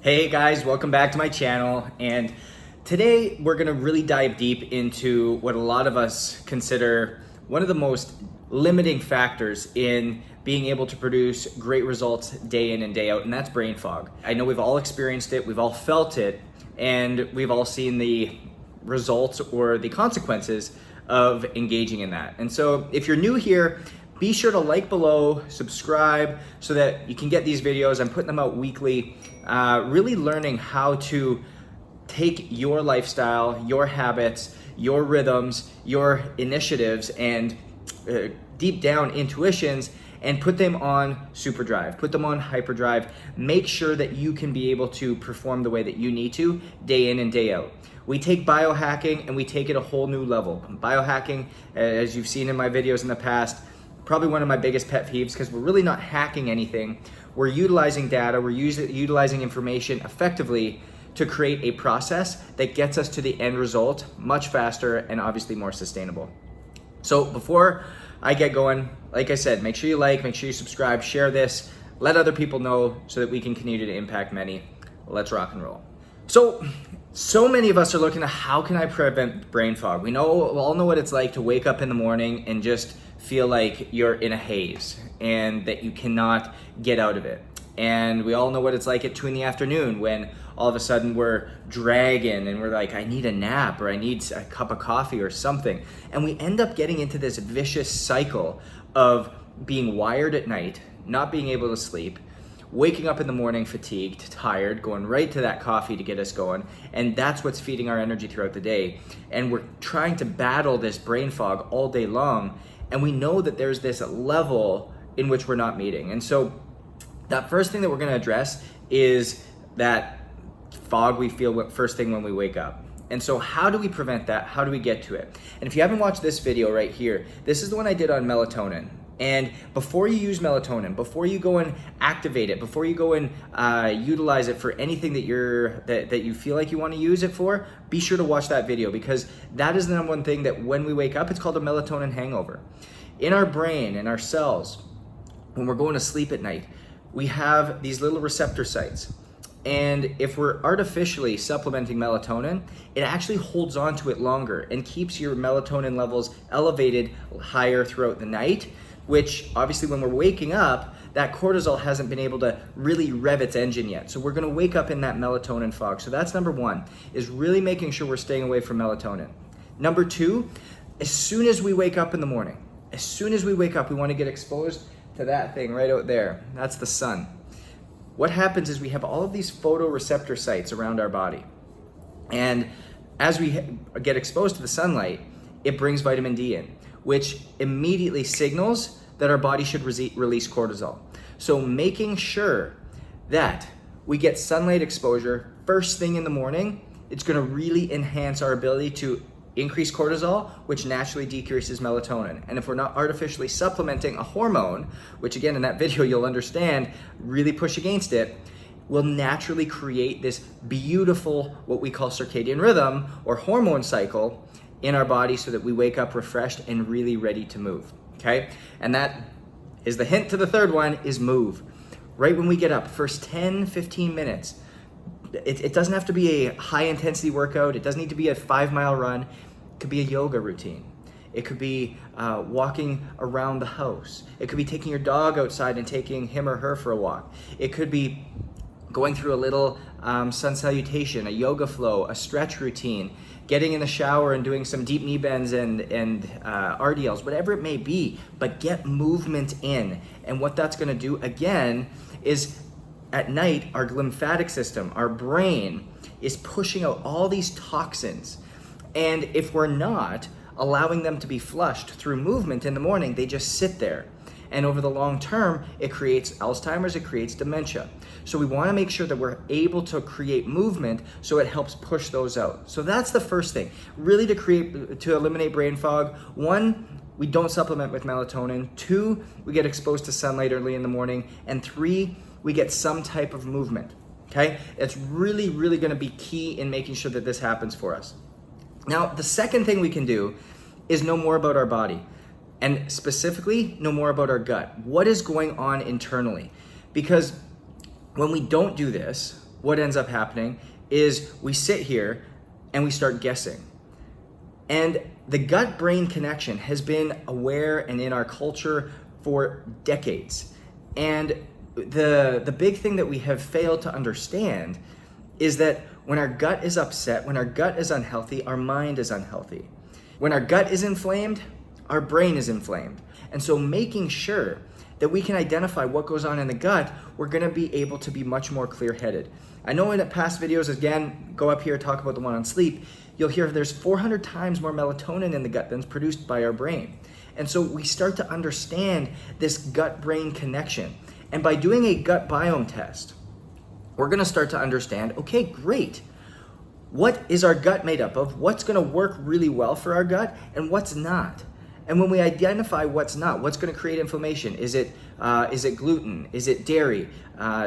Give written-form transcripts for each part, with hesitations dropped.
Hey guys, welcome back to my channel. And today we're gonna really dive deep into what a lot of us consider one of the most limiting factors in being able to produce great results day in and day out, and that's brain fog. I know we've all experienced it, we've all felt it, and we've all seen the results or the consequences of engaging in that. And so if you're new here, be sure to like below, subscribe, so that you can get these videos. I'm putting them out weekly, really learning how to take your lifestyle, your habits, your rhythms, your initiatives, and deep down intuitions, and put them on super drive, put them on hyperdrive. Make sure that you can be able to perform the way that you need to day in and day out. We take biohacking and we take it a whole new level. Biohacking, as you've seen in my videos in the past, probably one of my biggest pet peeves, because we're really not hacking anything. We're utilizing data, we're utilizing information effectively to create a process that gets us to the end result much faster and obviously more sustainable. So before I get going, like I said, make sure you like, make sure you subscribe, share this, let other people know so that we can continue to impact many. Let's rock and roll. So many of us are looking at how can I prevent brain fog? We all know what it's like to wake up in the morning and just feel like you're in a haze and that you cannot get out of it. And we all know what it's like at 2 p.m. when all of a sudden we're dragging and we're like, I need a nap or I need a cup of coffee or something. And we end up getting into this vicious cycle of being wired at night, not being able to sleep, waking up in the morning fatigued, tired, going right to that coffee to get us going, and that's what's feeding our energy throughout the day. And we're trying to battle this brain fog all day long, and we know that there's this level in which we're not meeting. And so that first thing that we're gonna address is that fog we feel first thing when we wake up. And so how do we prevent that? How do we get to it? And if you haven't watched this video right here, this is the one I did on melatonin. And before you use melatonin, before you go and activate it, before you go and utilize it for anything that you feel like you want to use it for, be sure to watch that video, because that is the number one thing that when we wake up, it's called a melatonin hangover. In our brain, in our cells, when we're going to sleep at night, we have these little receptor sites. And if we're artificially supplementing melatonin, it actually holds on to it longer and keeps your melatonin levels elevated higher throughout the night, which obviously when we're waking up, that cortisol hasn't been able to really rev its engine yet. So we're gonna wake up in that melatonin fog. So that's number one, is really making sure we're staying away from melatonin. Number two, as soon as we wake up in the morning, as soon as we wake up, we wanna get exposed to that thing right out there. That's the sun. What happens is we have all of these photoreceptor sites around our body. And as we get exposed to the sunlight, it brings vitamin D in, which immediately signals that our body should release cortisol. So making sure that we get sunlight exposure first thing in the morning, it's gonna really enhance our ability to increase cortisol, which naturally decreases melatonin. And if we're not artificially supplementing a hormone, which again in that video you'll understand, really push against it, will naturally create this beautiful, what we call circadian rhythm or hormone cycle in our body, so that we wake up refreshed and really ready to move, okay? And that is the hint to the third one, is move. Right when we get up, first 10, 15 minutes, it doesn't have to be a high intensity workout, it doesn't need to be a 5-mile run, it could be a yoga routine. It could be walking around the house. It could be taking your dog outside and taking him or her for a walk. It could be going through a little sun salutation, a yoga flow, a stretch routine, getting in the shower and doing some deep knee bends and RDLs, whatever it may be, but get movement in. And what that's gonna do again is at night, our lymphatic system, our brain is pushing out all these toxins. And if we're not allowing them to be flushed through movement in the morning, they just sit there. And over the long term, it creates Alzheimer's, it creates dementia. So we wanna make sure that we're able to create movement so it helps push those out. So that's the first thing, really to eliminate brain fog. One, we don't supplement with melatonin. Two, we get exposed to sunlight early in the morning. And three, we get some type of movement, okay? It's really, really gonna be key in making sure that this happens for us. Now, the second thing we can do is know more about our body, and specifically know more about our gut. What is going on internally? Because when we don't do this, what ends up happening is we sit here and we start guessing. And the gut-brain connection has been aware and in our culture for decades. And the big thing that we have failed to understand is that when our gut is upset, when our gut is unhealthy, our mind is unhealthy. When our gut is inflamed, our brain is inflamed. And so making sure that we can identify what goes on in the gut, we're gonna be able to be much more clear-headed. I know in the past videos, again, go up here, talk about the one on sleep, you'll hear there's 400 times more melatonin in the gut than is produced by our brain. And so we start to understand this gut-brain connection. And by doing a gut biome test, we're gonna start to understand, okay, great. What is our gut made up of? What's gonna work really well for our gut and what's not? And when we identify what's not, what's gonna create inflammation? Is it gluten? Is it dairy?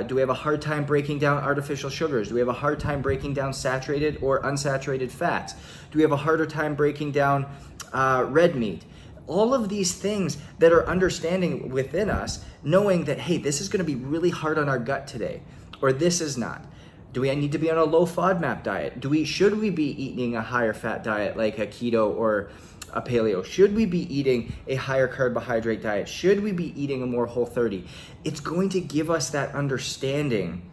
Do we have a hard time breaking down artificial sugars? Do we have a hard time breaking down saturated or unsaturated fats? Do we have a harder time breaking down red meat? All of these things that are understanding within us, knowing that, hey, this is gonna be really hard on our gut today, or this is not. Do we need to be on a low FODMAP diet? Should we be eating a higher fat diet like a keto or a paleo? Should we be eating a higher carbohydrate diet? Should we be eating a more Whole30? It's going to give us that understanding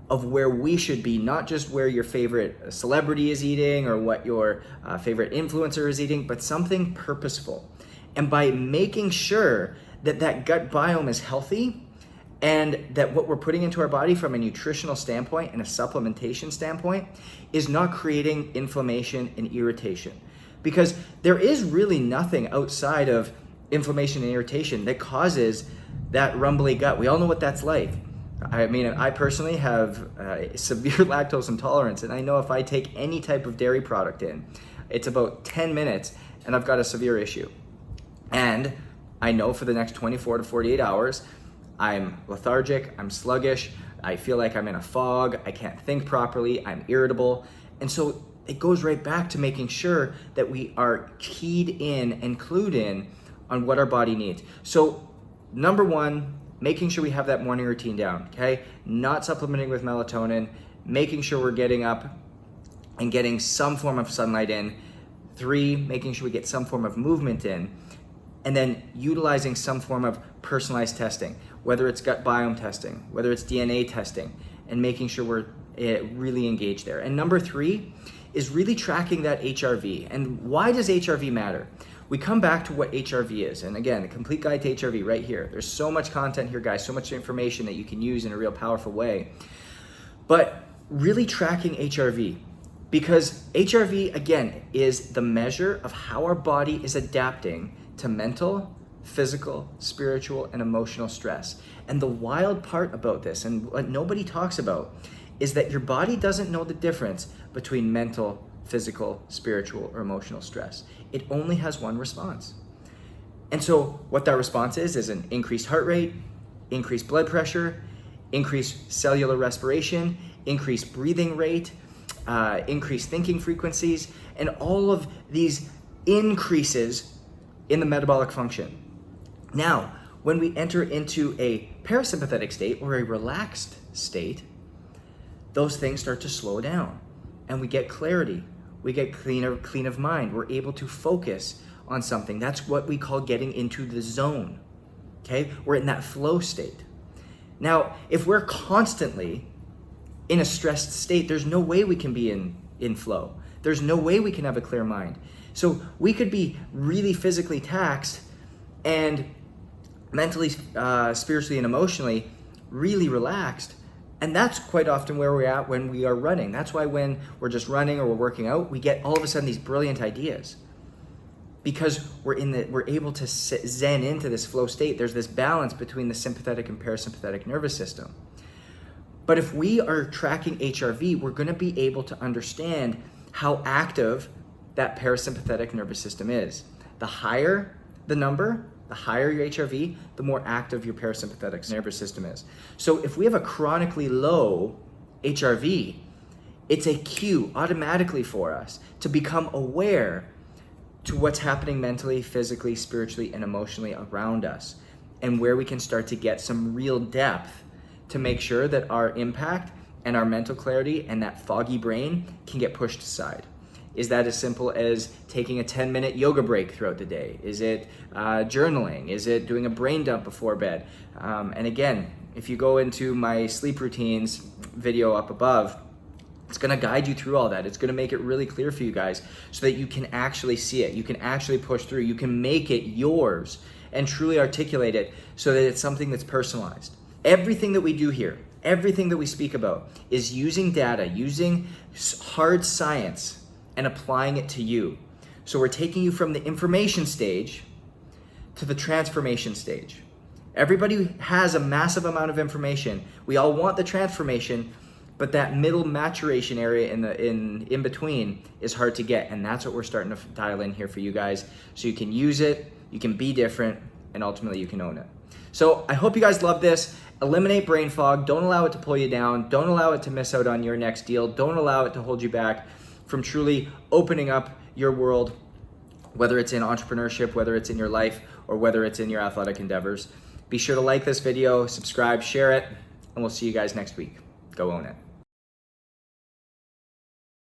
of where we should be, not just where your favorite celebrity is eating or what your favorite influencer is eating, but something purposeful. And by making sure that that gut biome is healthy, and that what we're putting into our body from a nutritional standpoint and a supplementation standpoint is not creating inflammation and irritation. Because there is really nothing outside of inflammation and irritation that causes that rumbly gut. We all know what that's like. I mean, I personally have severe lactose intolerance, and I know if I take any type of dairy product in, it's about 10 minutes and I've got a severe issue. And I know for the next 24 to 48 hours, I'm lethargic, I'm sluggish, I feel like I'm in a fog, I can't think properly, I'm irritable. And so it goes right back to making sure that we are keyed in and clued in on what our body needs. So number one, making sure we have that morning routine down, okay? Not supplementing with melatonin, making sure we're getting up and getting some form of sunlight in. 3, making sure we get some form of movement in. And then utilizing some form of personalized testing, whether it's gut biome testing, whether it's DNA testing, and making sure we're really engaged there. And number 3 is really tracking that HRV. And why does HRV matter? We come back to what HRV is. And again, the complete guide to HRV right here. There's so much content here, guys, so much information that you can use in a real powerful way. But really tracking HRV, because HRV, again, is the measure of how our body is adapting to mental, physical, spiritual, and emotional stress. And the wild part about this, and what nobody talks about, is that your body doesn't know the difference between mental, physical, spiritual, or emotional stress. It only has one response. And so what that response is an increased heart rate, increased blood pressure, increased cellular respiration, increased breathing rate, increased thinking frequencies, and all of these increases in the metabolic function. Now, when we enter into a parasympathetic state or a relaxed state, those things start to slow down and we get clarity. We get clean of mind. We're able to focus on something. That's what we call getting into the zone, okay? We're in that flow state. Now, if we're constantly in a stressed state, there's no way we can be in flow. There's no way we can have a clear mind. So we could be really physically taxed and mentally, spiritually, and emotionally really relaxed. And that's quite often where we're at when we are running. That's why when we're just running or we're working out, we get all of a sudden these brilliant ideas. Because we're able to zen into this flow state. There's this balance between the sympathetic and parasympathetic nervous system. But if we are tracking HRV, we're gonna be able to understand how active that parasympathetic nervous system is. The higher the number, the higher your HRV, the more active your parasympathetic nervous system is. So if we have a chronically low HRV, it's a cue automatically for us to become aware to what's happening mentally, physically, spiritually, and emotionally around us, and where we can start to get some real depth to make sure that our impact and our mental clarity and that foggy brain can get pushed aside. Is that as simple as taking a 10-minute yoga break throughout the day? Is it journaling? Is it doing a brain dump before bed? And again, if you go into my sleep routines video up above, it's gonna guide you through all that. It's gonna make it really clear for you guys so that you can actually see it. You can actually push through. You can make it yours and truly articulate it so that it's something that's personalized. Everything that we do here, everything that we speak about is using data, using hard science and applying it to you. So we're taking you from the information stage to the transformation stage. Everybody has a massive amount of information. We all want the transformation, but that middle maturation area in between is hard to get, and that's what we're starting to dial in here for you guys, so you can use it, you can be different, and ultimately you can own it. So I hope you guys love this. Eliminate brain fog. Don't allow it to pull you down. Don't allow it to miss out on your next deal. Don't allow it to hold you back from truly opening up your world, whether it's in entrepreneurship, whether it's in your life, or whether it's in your athletic endeavors. Be sure to like this video, subscribe, share it, and we'll see you guys next week. Go own it.